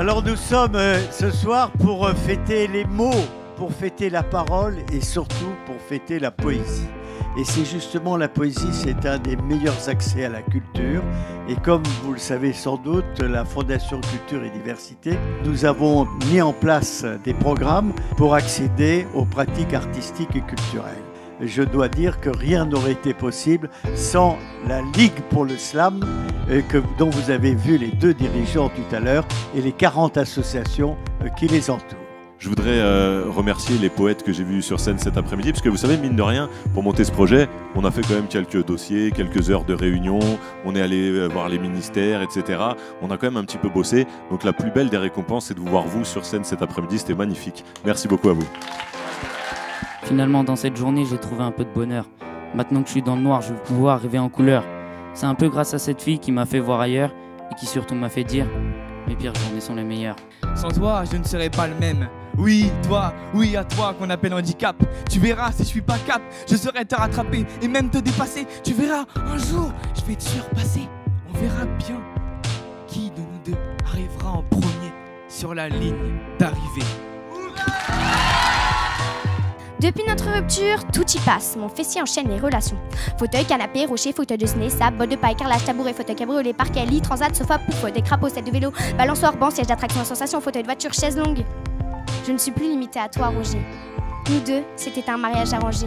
Alors nous sommes ce soir pour fêter les mots, pour fêter la parole et surtout pour fêter la poésie. Et c'est justement la poésie, c'est un des meilleurs accès à la culture. Et comme vous le savez sans doute, la Fondation Culture et Diversité, nous avons mis en place des programmes pour accéder aux pratiques artistiques et culturelles. Je dois dire que rien n'aurait été possible sans la Ligue pour le Slam, dont vous avez vu les 2 dirigeants tout à l'heure, et les 40 associations qui les entourent. Je voudrais remercier les poètes que j'ai vus sur scène cet après-midi, parce que vous savez, mine de rien, pour monter ce projet, on a fait quand même quelques dossiers, quelques heures de réunion, on est allé voir les ministères, etc. On a quand même un petit peu bossé, donc la plus belle des récompenses, c'est de vous voir vous sur scène cet après-midi, c'était magnifique. Merci beaucoup à vous. Finalement, dans cette journée, j'ai trouvé un peu de bonheur. Maintenant que je suis dans le noir, je vais pouvoir rêver en couleur. C'est un peu grâce à cette fille qui m'a fait voir ailleurs et qui surtout m'a fait dire « Mes pires journées sont les meilleures ». Sans toi, je ne serais pas le même. Oui, toi, oui à toi qu'on appelle handicap. Tu verras, si je suis pas cap, je saurais te rattraper et même te dépasser. Tu verras, un jour, je vais te surpasser. On verra bien qui de nous deux arrivera en premier sur la ligne d'arrivée. Depuis notre rupture, tout y passe. Mon fessier enchaîne les relations. Fauteuil, canapé, rocher, fauteuil de ciné, sable, botte de paille, carrelage, tabouret, fauteuil cabriolet, parquet, lit, transat, sofa, pouf, des crapauds, set de vélo, balançoire, banc, siège d'attraction, sensation, fauteuil de voiture, chaise longue. Je ne suis plus limitée à toi, Roger. Nous deux, c'était un mariage arrangé.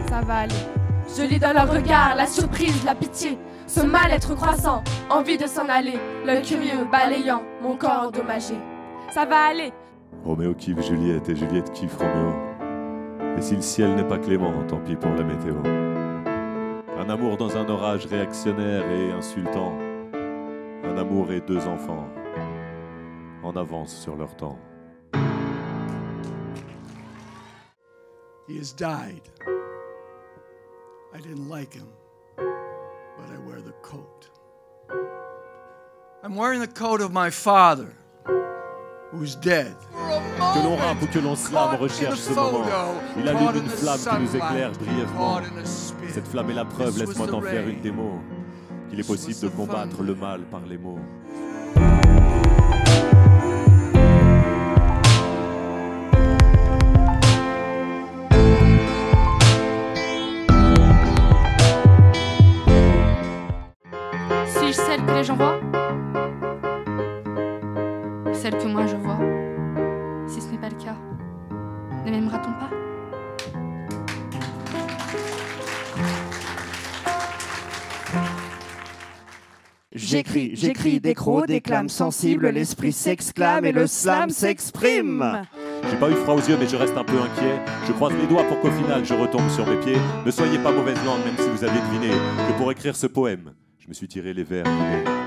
Ça va aller. Je lis dans leur regard la surprise, la pitié, ce mal-être croissant, envie de s'en aller, l'œil curieux balayant mon corps endommagé. Ça va aller. Roméo kiffe Juliette et Juliette kiffe Roméo. Et si le ciel n'est pas clément, tant pis pour la météo. Un amour dans un orage réactionnaire et insultant. Un amour et 2 enfants. En avance sur leur temps. He has died. I didn't like him, but I wear the coat. I'm wearing the coat of my father, who's dead. Que l'on rappe ou que l'on slame, recherche ce moment. Il allume une flamme qui nous éclaire brièvement. Cette flamme est la preuve, laisse-moi t'en faire une démo. Qu'il est possible de combattre le mal par les mots. Suis-je celle que les gens voient? Celle que moi je vois? Si ce n'est pas le cas, ne m'aimera-t-on pas? J'écris, décro, déclame sensible, l'esprit s'exclame et le slam s'exprime. J'ai pas eu froid aux yeux mais je reste un peu inquiet. Je croise les doigts pour qu'au final je retombe sur mes pieds. Ne soyez pas mauvaise langue même si vous avez deviné que pour écrire ce poème, je me suis tiré les vers du nez.